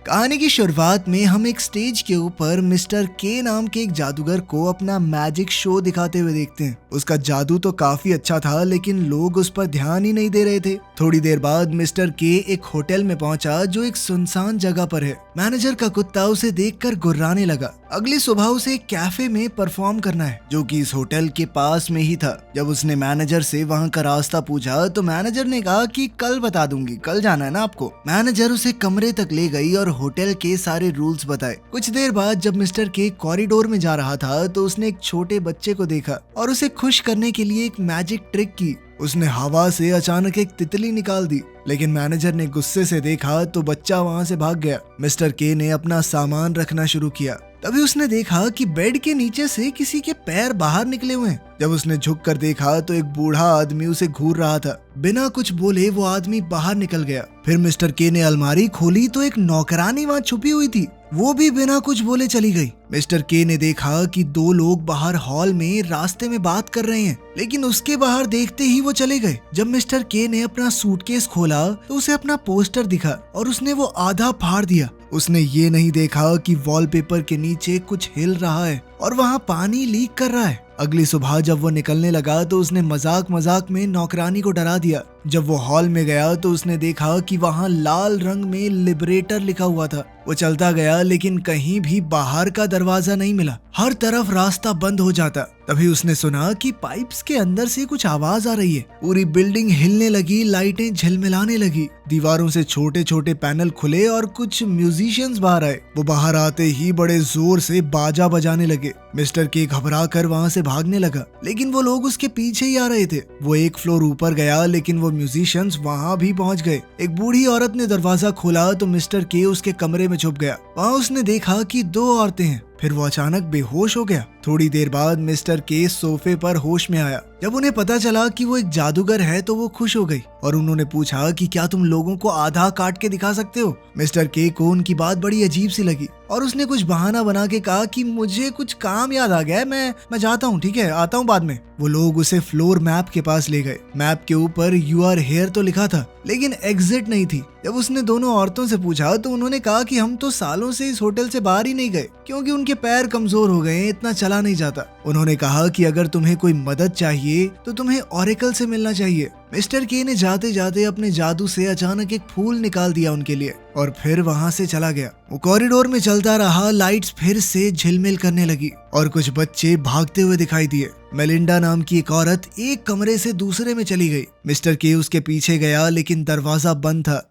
कहानी की शुरुआत में हम एक स्टेज के ऊपर मिस्टर के नाम के एक जादूगर को अपना मैजिक शो दिखाते हुए देखते हैं। उसका जादू तो काफी अच्छा था, लेकिन लोग उस पर ध्यान ही नहीं दे रहे थे। थोड़ी देर बाद मिस्टर के एक होटल में पहुंचा जो एक सुनसान जगह पर है। मैनेजर का कुत्ता उसे देखकर गुर्राने लगा। अगली सुबह उसे एक कैफे में परफॉर्म करना है, जो कि इस होटल के पास में ही था। जब उसने मैनेजर से वहां का रास्ता पूछा तो मैनेजर ने कहा कि कल बता दूंगी, कल जाना है ना आपको। मैनेजर उसे कमरे तक ले गई और होटल के सारे रूल्स बताए। कुछ देर बाद जब मिस्टर के कॉरिडोर में जा रहा था तो उसने एक छोटे बच्चे को देखा और उसे खुश करने के लिए एक मैजिक ट्रिक की। उसने हवा से अचानक एक तितली निकाल दी, लेकिन मैनेजर ने गुस्से से देखा तो बच्चा वहां से भाग गया। मिस्टर के ने अपना सामान रखना शुरू किया। तभी उसने देखा कि बेड के नीचे से किसी के पैर बाहर निकले हुए हैं। जब उसने झुक कर देखा तो एक बूढ़ा आदमी उसे घूर रहा था। बिना कुछ बोले वो आदमी बाहर निकल गया। फिर मिस्टर के ने अलमारी खोली तो एक नौकरानी वहां छुपी हुई थी। वो भी बिना कुछ बोले चली गई। मिस्टर के ने देखा कि दो लोग बाहर हॉल में रास्ते में बात कर रहे हैं, लेकिन उसके बाहर देखते ही वो चले गए। जब मिस्टर के ने अपना सूटकेस खोला तो उसे अपना पोस्टर दिखा और उसने वो आधा फाड़ दिया। उसने ये नहीं देखा कि वॉलपेपर के नीचे कुछ हिल रहा है और वहाँ पानी लीक कर रहा है। अगली सुबह जब वो निकलने लगा तो उसने मजाक मजाक में नौकरानी को डरा दिया। जब वो हॉल में गया तो उसने देखा कि वहाँ लाल रंग में लिबरेटर लिखा हुआ था। वो चलता गया, लेकिन कहीं भी बाहर का दरवाजा नहीं मिला। हर तरफ रास्ता बंद हो जाता। तभी उसने सुना कि पाइप्स के अंदर से कुछ आवाज आ रही है। पूरी बिल्डिंग हिलने लगी, लाइटें झिलमिलाने लगी, दीवारों से छोटे छोटे पैनल खुले और कुछ म्यूजिशियंस बाहर आए। वो बाहर आते ही बड़े जोर से बाजा बजाने लगे। मिस्टर के घबरा कर वहाँ से भागने लगा, लेकिन वो लोग उसके पीछे ही आ रहे थे। वो एक फ्लोर ऊपर गया, लेकिन वो म्यूजिशियंस वहाँ भी पहुँच गए। एक बूढ़ी औरत ने दरवाजा खोला तो मिस्टर के उसके कमरे में छुप गया। वहाँ उसने देखा कि दो औरतें हैं। फिर वो अचानक बेहोश हो गया। थोड़ी देर बाद मिस्टर के सोफे पर होश में आया। जब उन्हें पता चला कि वो एक जादूगर है तो वो खुश हो गई और उन्होंने पूछा कि क्या तुम लोगों को आधा काट के दिखा सकते हो। मिस्टर के को उनकी बात बड़ी अजीब सी लगी और उसने कुछ बहाना बना के कहा कि मुझे कुछ काम याद आ गया है, मैं जाता हूँ, ठीक है, आता हूँ बाद में। वो लोग उसे फ्लोर मैप के पास ले गए। मैप के ऊपर यू आर हेयर तो लिखा था, लेकिन एग्जिट नहीं थी। जब उसने दोनों औरतों से पूछा तो उन्होंने कहा कि हम तो सालों से इस होटल से बाहर ही नहीं गए, क्योंकि उनके पैर कमजोर हो गए, इतना चला नहीं जाता। उन्होंने कहा कि अगर तुम्हें कोई मदद चाहिए तो तुम्हें ऑरेकल से मिलना चाहिए। मिस्टर के ने जाते जाते अपने जादू से अचानक एक फूल निकाल दिया उनके लिए और फिर वहाँ से चला गया। वो कॉरिडोर में चलता रहा। लाइट्स फिर से झिलमिल करने लगी और कुछ बच्चे भागते हुए दिखाई दिए। मेलिंडा नाम की एक औरत एक कमरे से दूसरे में चली गई। मिस्टर के उसके पीछे गया, लेकिन दरवाजा बंद था।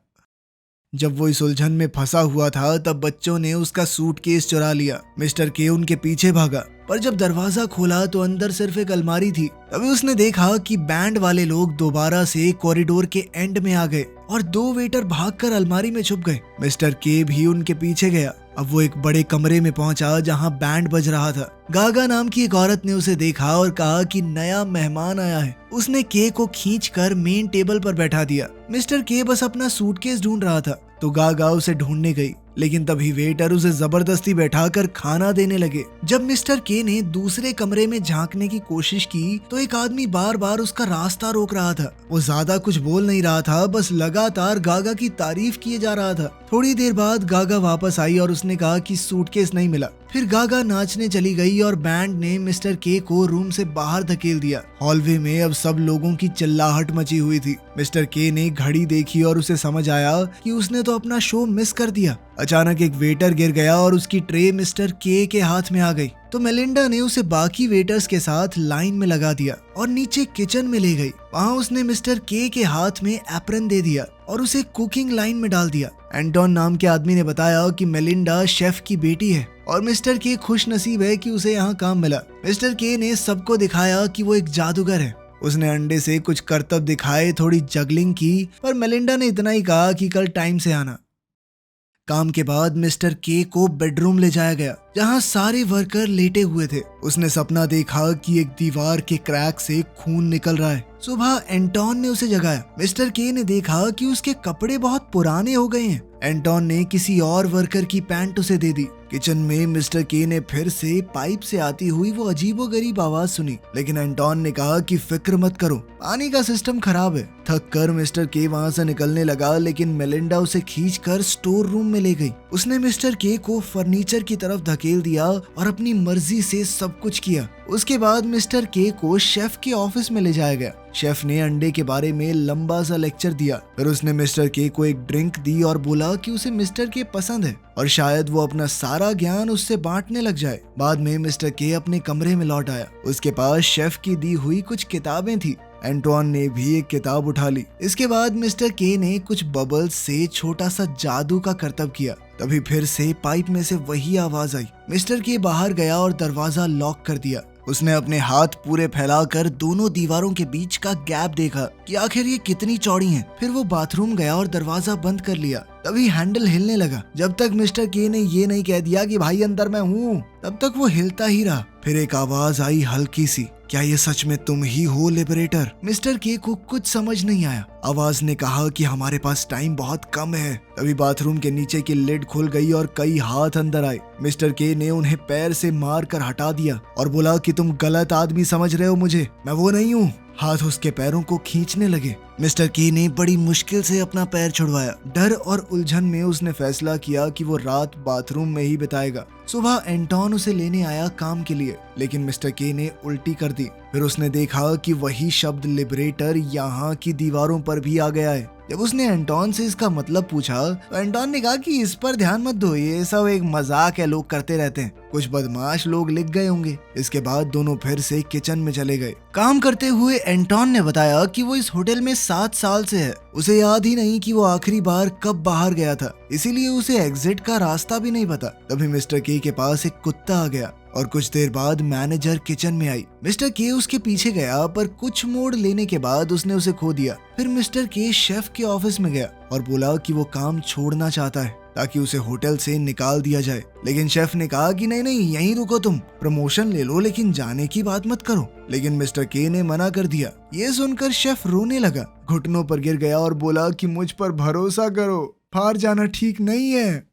जब वो इस उलझन में फंसा हुआ था तब बच्चों ने उसका सूटकेस चुरा लिया। मिस्टर के उनके पीछे भागा, पर जब दरवाजा खोला तो अंदर सिर्फ एक अलमारी थी। तभी उसने देखा कि बैंड वाले लोग दोबारा से कॉरिडोर के एंड में आ गए और दो वेटर भागकर अलमारी में छुप गए। मिस्टर के भी उनके पीछे गया। अब वो एक बड़े कमरे में पहुंचा जहां बैंड बज रहा था। गागा नाम की एक औरत ने उसे देखा और कहा कि नया मेहमान आया है। उसने के को खींचकर मेन टेबल पर बैठा दिया। मिस्टर के बस अपना सूटकेस ढूंढ रहा था तो गागा उसे ढूंढने गई, लेकिन तभी वेटर उसे जबरदस्ती बैठाकर खाना देने लगे। जब मिस्टर के ने दूसरे कमरे में झांकने की कोशिश की तो एक आदमी बार बार उसका रास्ता रोक रहा था। वो ज्यादा कुछ बोल नहीं रहा था, बस लगातार गागा की तारीफ किए जा रहा था। थोड़ी देर बाद गागा वापस आई और उसने कहा कि सूटकेस नहीं मिला। फिर गागा नाचने चली गई और बैंड ने मिस्टर के को रूम से बाहर धकेल दिया। हॉलवे में अब सब लोगों की चिल्लाहट मची हुई थी। मिस्टर के ने घड़ी देखी और उसे समझ आया कि उसने तो अपना शो मिस कर दिया। अचानक एक वेटर गिर गया और उसकी ट्रे मिस्टर के हाथ में आ गई। तो मेलिंडा ने उसे बाकी वेटर्स के साथ लाइन में लगा दिया और नीचे किचन में ले गई। वहाँ उसने मिस्टर के हाथ में एप्रन दे दिया और उसे कुकिंग लाइन में डाल दिया। एंटोन नाम के आदमी ने बताया कि मेलिंडा शेफ की बेटी है और मिस्टर के खुश नसीब है कि उसे यहाँ काम मिला। मिस्टर के ने सबको दिखाया कि वो एक जादूगर है। उसने अंडे से कुछ करतब दिखाए, थोड़ी जगलिंग की, पर मेलिंडा ने इतना ही कहा कि कल टाइम से आना। काम के बाद मिस्टर के को बेडरूम ले जाया गया जहां सारे वर्कर लेटे हुए थे। उसने सपना देखा कि एक दीवार के क्रैक से खून निकल रहा है। सुबह एंटोन ने उसे जगाया। मिस्टर के ने देखा कि उसके कपड़े बहुत पुराने हो गए हैं। एंटोन ने किसी और वर्कर की पैंट उसे दे दी। किचन में मिस्टर के ने फिर से पाइप से आती हुई वो अजीबोगरीब आवाज सुनी, लेकिन एंटोन ने कहा कि फिक्र मत करो, पानी का सिस्टम खराब है, थक कर मिस्टर के वहाँ से निकलने लगा, लेकिन मेलिंडा उसे खींचकर स्टोर रूम में ले गई। उसने मिस्टर के को फर्नीचर की तरफ धकेल दिया और अपनी मर्जी से सब कुछ किया। उसके बाद मिस्टर के को शेफ के ऑफिस में ले जाया गया। शेफ ने अंडे के बारे में लंबा सा लेक्चर दिया। फिर उसने मिस्टर के को एक ड्रिंक दी और बोला कि उसे मिस्टर के पसंद है और शायद वो अपना सारा ज्ञान उससे बांटने लग जाए। बाद में मिस्टर के अपने कमरे में लौट आया। उसके पास शेफ की दी हुई कुछ किताबें थी। एंटोन ने भी एक किताब उठा ली। इसके बाद मिस्टर के ने कुछ बबल्स से छोटा सा जादू का करतब किया। तभी फिर से पाइप में से वही आवाज आई। मिस्टर के बाहर गया और दरवाजा लॉक कर दिया। उसने अपने हाथ पूरे फैलाकर दोनों दीवारों के बीच का गैप देखा कि आखिर ये कितनी चौड़ी हैं। फिर वो बाथरूम गया और दरवाजा बंद कर लिया। तभी हैंडल हिलने लगा। जब तक मिस्टर के ने ये नहीं कह दिया कि भाई अंदर मैं हूँ, तब तक वो हिलता ही रहा। फिर एक आवाज आई हल्की सी, क्या ये सच में तुम ही हो लिबरेटर? मिस्टर के को कुछ समझ नहीं आया। आवाज ने कहा कि हमारे पास टाइम बहुत कम है। तभी बाथरूम के नीचे की लिड खुल गई और कई हाथ अंदर आए। मिस्टर के ने उन्हें पैर से मार कर हटा दिया और बोला कि तुम गलत आदमी समझ रहे हो मुझे, मैं वो नहीं हूँ। हाथ उसके पैरों को खींचने लगे। मिस्टर के ने बड़ी मुश्किल से अपना पैर छुड़वाया। डर और उलझन में उसने फैसला किया कि वो रात बाथरूम में ही बिताएगा। सुबह एंटोन उसे लेने आया काम के लिए, लेकिन मिस्टर के ने उल्टी कर दी। फिर उसने देखा कि वही शब्द लिबरेटर यहाँ की दीवारों पर भी आ गया है। जब उसने एंटोन से इसका मतलब पूछा तो एंटोन ने कहा कि इस पर ध्यान मत दो, ये सब एक मजाक है, लोग करते रहते हैं, कुछ बदमाश लोग लिख गए होंगे। इसके बाद दोनों फिर से किचन में चले गए। काम करते हुए एंटोन ने बताया कि वो इस होटल में 7 साल से है। उसे याद ही नहीं कि वो आखिरी बार कब बाहर गया था, इसीलिए उसे एग्जिट का रास्ता भी नहीं पता। तभी मिस्टर के पास एक कुत्ता आ गया और कुछ देर बाद मैनेजर किचन में आई। मिस्टर के उसके पीछे गया, पर कुछ मोड़ लेने के बाद उसने उसे खो दिया। फिर मिस्टर के शेफ के ऑफिस में गया और बोला कि वो काम छोड़ना चाहता है ताकि उसे होटल से निकाल दिया जाए। लेकिन शेफ ने कहा कि नहीं नहीं, यहीं रुको, तुम प्रमोशन ले लो लेकिन जाने की बात मत करो। लेकिन मिस्टर के ने मना कर दिया। ये सुनकर शेफ रोने लगा, घुटनों पर गिर गया और बोला कि मुझ पर भरोसा करो, बाहर जाना ठीक नहीं है।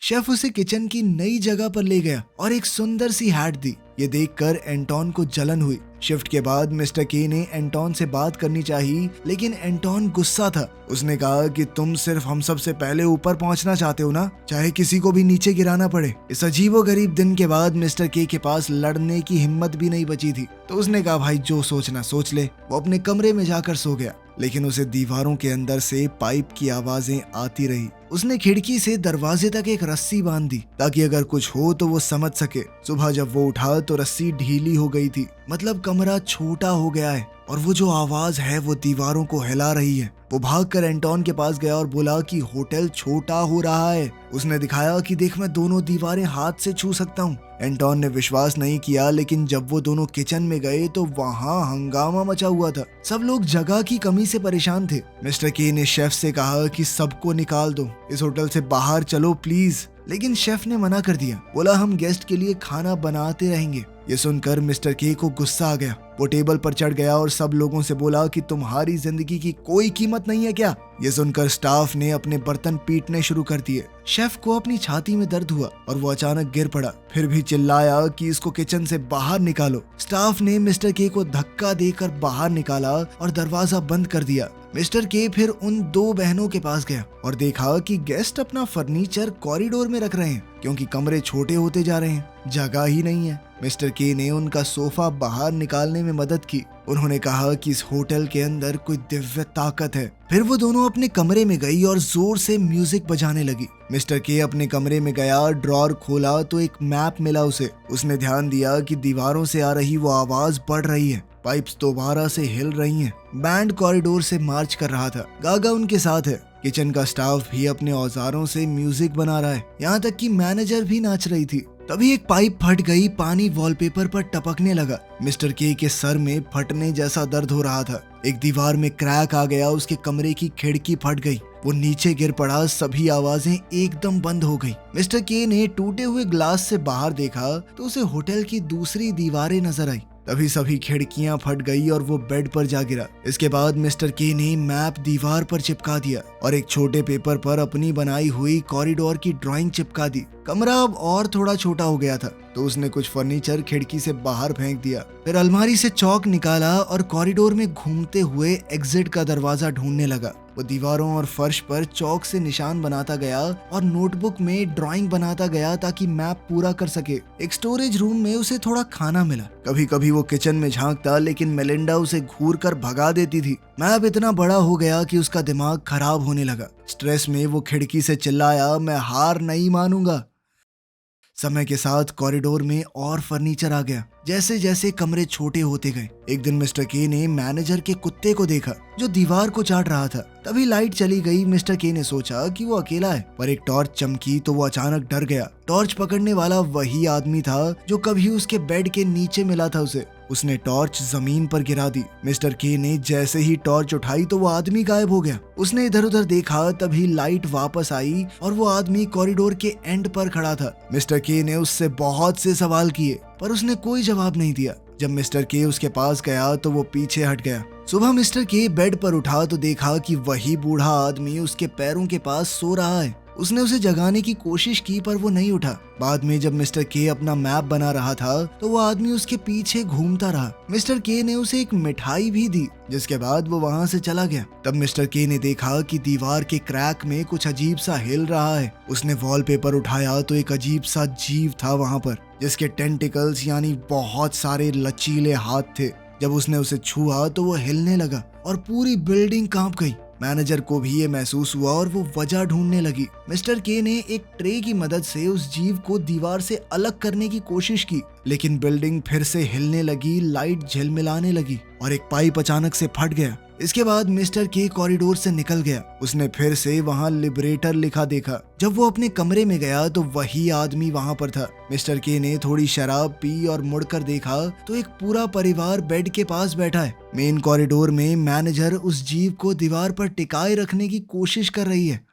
शेफ उसे किचन की नई जगह पर ले गया और एक सुंदर सी हैट दी। ये देखकर एंटोन को जलन हुई। शिफ्ट के बाद मिस्टर के ने एंटोन से बात करनी चाहिए, लेकिन एंटोन गुस्सा था। उसने कहा कि तुम सिर्फ हम सब से पहले ऊपर पहुंचना चाहते हो ना, चाहे किसी को भी नीचे गिराना पड़े। इस अजीबोगरीब दिन के बाद मिस्टर के पास लड़ने की हिम्मत भी नहीं बची थी। तो उसने कहा भाई जो सोचना सोच ले। वो अपने कमरे में जाकर सो गया, लेकिन उसे दीवारों के अंदर से पाइप की आवाजें आती रही। उसने खिड़की से दरवाजे तक एक रस्सी बांध दी ताकि अगर कुछ हो तो वो समझ सके। सुबह जब वो उठा तो रस्सी ढीली हो गई थी, मतलब कमरा छोटा हो गया है और वो जो आवाज है वो दीवारों को हिला रही है। वो भागकर एंटोन के पास गया और बोला कि होटल छोटा हो रहा है। उसने दिखाया कि देख, मैं दोनों दीवारें हाथ से छू सकता हूँ। एंटोन ने विश्वास नहीं किया, लेकिन जब वो दोनों किचन में गए तो वहाँ हंगामा मचा हुआ था। सब लोग जगह की कमी से परेशान थे। मिस्टर के ने शेफ से कहा कि सबको निकाल दो, इस होटल से बाहर चलो प्लीज। लेकिन शेफ ने मना कर दिया, बोला हम गेस्ट के लिए खाना बनाते रहेंगे। ये सुनकर मिस्टर के को गुस्सा आ गया। वो टेबल पर चढ़ गया और सब लोगों से बोला कि तुम्हारी जिंदगी की कोई कीमत नहीं है क्या? ये सुनकर स्टाफ ने अपने बर्तन पीटने शुरू कर दिए। शेफ को अपनी छाती में दर्द हुआ और वो अचानक गिर पड़ा। फिर भी चिल्लाया कि इसको किचन से बाहर निकालो। स्टाफ ने मिस्टर के को धक्का देकर बाहर निकाला और दरवाजा बंद कर दिया। मिस्टर के फिर उन 2 बहनों के पास गया और देखा कि गेस्ट अपना फर्नीचर कॉरिडोर में रख रहे हैं क्योंकि कमरे छोटे होते जा रहे हैं, जगह ही नहीं है। मिस्टर के ने उनका सोफा बाहर निकालने में मदद की। उन्होंने कहा कि इस होटल के अंदर कोई दिव्य ताकत है। फिर वो दोनों अपने कमरे में गई और जोर से म्यूजिक बजाने लगी। मिस्टर के अपने कमरे में गया, ड्रॉर खोला तो एक मैप मिला उसे। उसने ध्यान दिया कि दीवारों से आ रही वो आवाज बढ़ रही है, पाइप्स दोबारा से हिल रही हैं। बैंड कॉरिडोर से मार्च कर रहा था। गागा उनके साथ है। किचन का स्टाफ भी अपने औजारों से म्यूजिक बना रहा है, यहाँ तक कि मैनेजर भी नाच रही थी। तभी एक पाइप फट गई, पानी वॉलपेपर पर टपकने लगा। मिस्टर के सर में फटने जैसा दर्द हो रहा था। एक दीवार में क्रैक आ गया, उसके कमरे की खिड़की फट गई। वो नीचे गिर पड़ा, सभी आवाजें एकदम बंद हो गई। मिस्टर के ने टूटे हुए ग्लास से बाहर देखा तो उसे होटल की दूसरी दीवारें नजर आई। तभी सभी खिड़कियां फट गई और वो बेड पर जा गिरा। इसके बाद मिस्टर के ने मैप दीवार पर चिपका दिया और एक छोटे पेपर पर अपनी बनाई हुई कॉरिडोर की ड्राइंग चिपका दी। कमरा अब और थोड़ा छोटा हो गया था तो उसने कुछ फर्नीचर खिड़की से बाहर फेंक दिया। फिर अलमारी से चौक निकाला और कॉरिडोर में घूमते हुए एग्जिट का दरवाजा ढूंढने लगा। वो दीवारों और फर्श पर चौक से निशान बनाता गया और नोटबुक में ड्राइंग बनाता गया ताकि मैप पूरा कर सके। एक स्टोरेज रूम में उसे थोड़ा खाना मिला। कभी कभी वो किचन में झांकता लेकिन मेलिंडा उसे घूर कर भगा देती थी। मैप इतना बड़ा हो गया कि उसका दिमाग खराब होने लगा। स्ट्रेस में वो खिड़की से चिल्लाया, मैं हार नहीं मानूंगा। समय के साथ कॉरिडोर में और फर्नीचर आ गया। जैसे जैसे कमरे छोटे होते गए, एक दिन मिस्टर के ने मैनेजर के कुत्ते को देखा जो दीवार को चाट रहा था। तभी लाइट चली गई। मिस्टर के ने सोचा कि वो अकेला है, पर एक टॉर्च चमकी तो वो अचानक डर गया। टॉर्च पकड़ने वाला वही आदमी था जो कभी उसके बेड के नीचे मिला था उसे। उसने टॉर्च जमीन पर गिरा दी। मिस्टर के ने जैसे ही टॉर्च उठाई तो वो आदमी गायब हो गया। उसने इधर उधर देखा, तभी लाइट वापस आई और वो आदमी कॉरिडोर के एंड पर खड़ा था। मिस्टर के ने उससे बहुत से सवाल किए पर उसने कोई जवाब नहीं दिया। जब मिस्टर के उसके पास गया तो वो पीछे हट गया। सुबह मिस्टर के बेड पर उठा तो देखा कि वही बूढ़ा आदमी उसके पैरों के पास सो रहा है। उसने उसे जगाने की कोशिश की पर वो नहीं उठा। बाद में जब मिस्टर के अपना मैप बना रहा था तो वो आदमी उसके पीछे घूमता रहा। मिस्टर के ने उसे एक मिठाई भी दी, जिसके बाद वो वहाँ से चला गया। तब मिस्टर के ने देखा कि दीवार के क्रैक में कुछ अजीब सा हिल रहा है। उसने वॉलपेपर उठाया तो एक अजीब सा जीव था वहाँ पर, जिसके टेंटिकल्स यानी बहुत सारे लचीले हाथ थे। जब उसने उसे छुआ तो वो हिलने लगा और पूरी बिल्डिंग कांप गई। मैनेजर को भी ये महसूस हुआ और वो वजह ढूंढने लगी। मिस्टर के ने एक ट्रे की मदद से उस जीव को दीवार से अलग करने की कोशिश की, लेकिन बिल्डिंग फिर से हिलने लगी, लाइट झिलमिलाने लगी और एक पाइप अचानक से फट गया। इसके बाद मिस्टर के कॉरिडोर से निकल गया। उसने फिर से वहाँ लिबरेटर लिखा देखा। जब वो अपने कमरे में गया तो वही आदमी वहाँ पर था। मिस्टर के ने थोड़ी शराब पी और मुड़कर देखा तो एक पूरा परिवार बेड के पास बैठा है। मेन कॉरिडोर में मैनेजर उस जीव को दीवार पर टिकाए रखने की कोशिश कर रही है।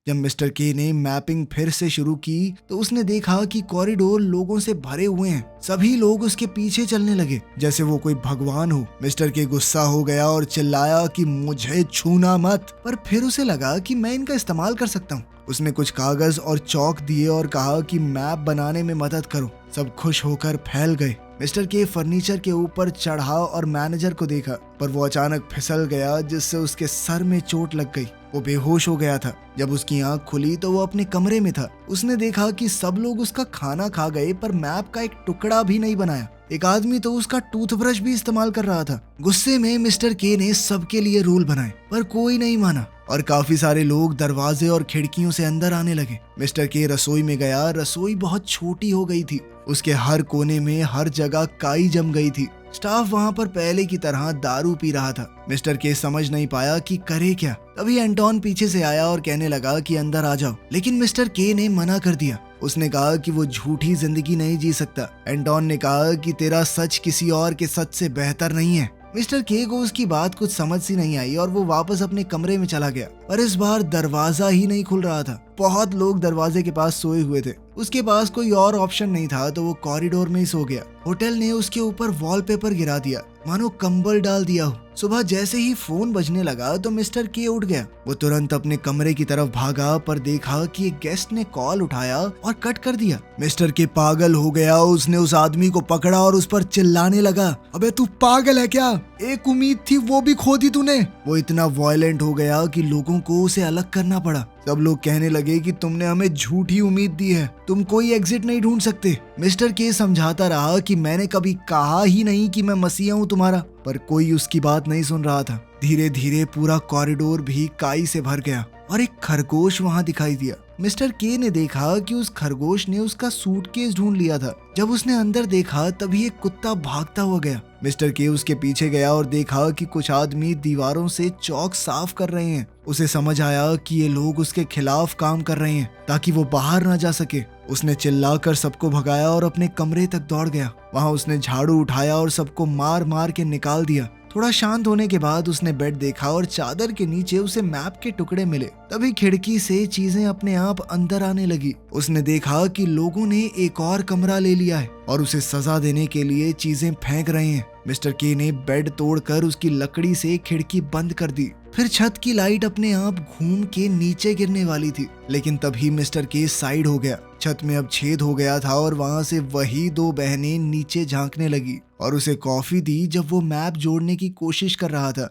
जब मिस्टर के ने मैपिंग फिर से शुरू की तो उसने देखा कि कॉरिडोर लोगों से भरे हुए हैं। सभी लोग उसके पीछे चलने लगे जैसे वो कोई भगवान हो। मिस्टर के गुस्सा हो गया और चिल्लाया कि मुझे छूना मत, पर फिर उसे लगा कि मैं इनका इस्तेमाल कर सकता हूँ। उसने कुछ कागज और चौक दिए और कहा कि मैप बनाने में मदद करो। सब खुश होकर फैल गए। मिस्टर के फर्नीचर के ऊपर चढ़ा और मैनेजर को देखा, पर वो अचानक फिसल गया जिससे उसके सर में चोट लग गई। वो बेहोश हो गया था। जब उसकी आंख खुली तो वो अपने कमरे में था। उसने देखा कि सब लोग उसका खाना खा गए पर मैप का एक टुकड़ा भी नहीं बनाया। एक आदमी तो उसका टूथब्रश भी इस्तेमाल कर रहा था। गुस्से में मिस्टर के ने सबके लिए रूल बनाए पर कोई नहीं माना और काफी सारे लोग दरवाजे और खिड़कियों से अंदर आने लगे। मिस्टर के रसोई में गया। रसोई बहुत छोटी हो गई थी। उसके हर कोने में हर जगह काई जम गई थी। स्टाफ वहाँ पर पहले की तरह दारू पी रहा था। मिस्टर के समझ नहीं पाया कि करे क्या। तभी एंटोन पीछे से आया और कहने लगा कि अंदर आ जाओ, लेकिन मिस्टर के ने मना कर दिया। उसने कहा कि वो झूठी जिंदगी नहीं जी सकता। एंटोन ने कहा कि तेरा सच किसी और के सच से बेहतर नहीं है। मिस्टर के को उसकी बात कुछ समझ सी नहीं आई और वो वापस अपने कमरे में चला गया, पर इस बार दरवाजा ही नहीं खुल रहा था। बहुत लोग दरवाजे के पास सोए हुए थे। उसके पास कोई और ऑप्शन नहीं था तो वो कॉरिडोर में ही सो गया। होटल ने उसके ऊपर वॉलपेपर गिरा दिया, मानो कंबल डाल दिया हो। सुबह जैसे ही फोन बजने लगा तो मिस्टर के उठ गया। वो तुरंत अपने कमरे की तरफ भागा पर देखा कि एक गेस्ट ने कॉल उठाया और कट कर दिया। मिस्टर के पागल हो गया। उसने उस आदमी को पकड़ा और उस पर चिल्लाने लगा, अबे तू पागल है क्या? एक उम्मीद थी वो भी खो दी तूने। वो इतना वायलेंट हो गया कि लोगों को उसे अलग करना पड़ा। सब लोग कहने लगे कि तुमने हमें झूठी उम्मीद दी है, तुम कोई एग्जिट नहीं ढूंढ सकते। मिस्टर के समझाता रहा कि मैंने कभी कहा ही नहीं कि मैं मसीहा हूँ तुम्हारा, पर कोई उसकी बात नहीं सुन रहा था। धीरे धीरे पूरा कॉरिडोर भी काई से भर गया और एक खरगोश वहाँ दिखाई दिया। मिस्टर के ने देखा कि उस खरगोश ने उसका सूटकेस ढूंढ लिया था। जब उसने अंदर देखा तभी एक कुत्ता भागता हुआ गया। मिस्टर के उसके पीछे गया और देखा कि कुछ आदमी दीवारों से चौक साफ कर रहे हैं। उसे समझ आया कि ये लोग उसके खिलाफ काम कर रहे हैं ताकि वो बाहर ना जा सके। उसने चिल्लाकर सबको भगाया और अपने कमरे तक दौड़ गया। वहाँ उसने झाड़ू उठाया और सबको मार मार के निकाल दिया। थोड़ा शांत होने के बाद उसने बेड देखा और चादर के नीचे उसे मैप के टुकड़े मिले। तभी खिड़की से चीजें अपने आप अंदर आने लगी। उसने देखा कि लोगों ने एक और कमरा ले लिया है और उसे सजा देने के लिए चीजें फेंक रहे हैं। मिस्टर के ने बेड तोड़कर उसकी लकड़ी से खिड़की बंद कर दी। फिर छत की लाइट अपने आप घूम के नीचे गिरने वाली थी, लेकिन तभी मिस्टर के साइड हो गया। छत में अब छेद हो गया था और वहां से वही दो बहनें नीचे झांकने लगी और उसे कॉफी दी जब वो मैप जोड़ने की कोशिश कर रहा था।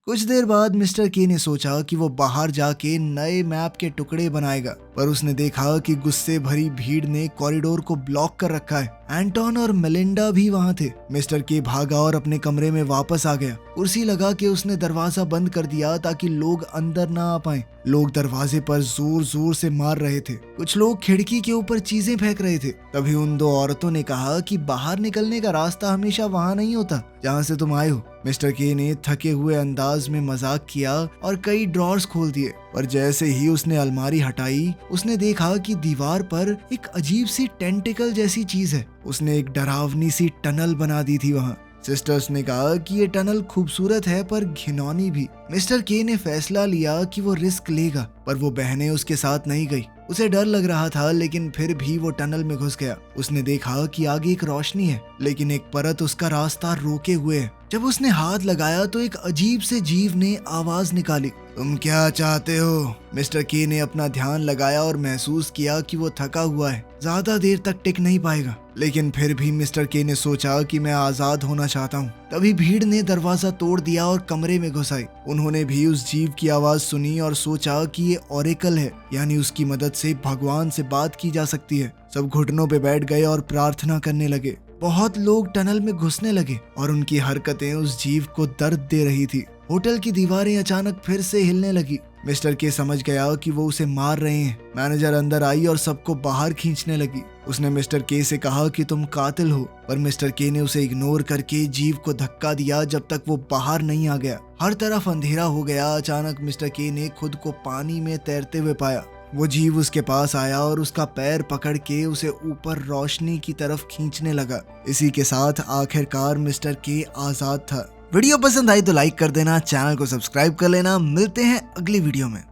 कुछ देर बाद मिस्टर के ने सोचा कि वो बाहर जाके नए मैप के टुकड़े बनाएगा, पर उसने देखा कि गुस्से भरी भीड़ ने कॉरिडोर को ब्लॉक कर रखा है। एंटोन और मेलिंडा भी वहां थे। मिस्टर के भागा और अपने कमरे में वापस आ गया। कुर्सी लगा के उसने दरवाजा बंद कर दिया ताकि लोग अंदर ना आ पाए। लोग दरवाजे पर जोर जोर से मार रहे थे। कुछ लोग खिड़की के ऊपर चीजें फेंक रहे थे। तभी उन दो औरतों ने कहा कि बाहर निकलने का रास्ता हमेशा वहां नहीं होता जहां से तुम आए हो। मिस्टर के ने थके हुए अंदाज में मजाक किया और कई ड्रॉर्स खोल दिए, पर जैसे ही उसने अलमारी हटाई उसने देखा कि दीवार पर एक अजीब सी टेंटिकल जैसी चीज है। उसने एक डरावनी सी टनल बना दी थी वहां। सिस्टर्स ने कहा कि ये टनल खूबसूरत है पर घिनौनी भी। मिस्टर के ने फैसला लिया कि वो रिस्क लेगा, पर वो बहनें उसके साथ नहीं गई। उसे डर लग रहा था, लेकिन फिर भी वो टनल में घुस गया। उसने देखा कि आगे एक रोशनी है, लेकिन एक परत उसका रास्ता रोके हुए है। जब उसने हाथ लगाया तो एक अजीब से जीव ने आवाज निकाली, तुम क्या चाहते हो? मिस्टर के ने अपना ध्यान लगाया और महसूस किया कि वो थका हुआ है, ज्यादा देर तक टिक नहीं पाएगा। लेकिन फिर भी मिस्टर के ने सोचा कि मैं आजाद होना चाहता हूँ। तभी भीड़ ने दरवाजा तोड़ दिया और कमरे में घुस आई। उन्होंने भी उस जीव की आवाज सुनी और सोचा कि ये ओरेकल है, यानी उसकी मदद से भगवान से बात की जा सकती है। सब घुटनों पे बैठ गए और प्रार्थना करने लगे। बहुत लोग टनल में घुसने लगे और उनकी हरकतें उस जीव को दर्द दे रही थी। होटल की दीवारें अचानक फिर से हिलने लगी। मिस्टर के समझ गया कि वो उसे मार रहे हैं। मैनेजर अंदर आई और सबको बाहर खींचने लगी। उसने मिस्टर के से कहा कि तुम कातिल हो, पर मिस्टर के ने उसे इग्नोर करके जीव को धक्का दिया जब तक वो बाहर नहीं आ गया। हर तरफ अंधेरा हो गया। अचानक मिस्टर के ने खुद को पानी में तैरते हुए पाया। वो जीव उसके पास आया और उसका पैर पकड़ के उसे ऊपर रोशनी की तरफ खींचने लगा। इसी के साथ आखिरकार मिस्टर के आजाद था। वीडियो पसंद आई तो लाइक कर देना, चैनल को सब्सक्राइब कर लेना। मिलते हैं अगली वीडियो में।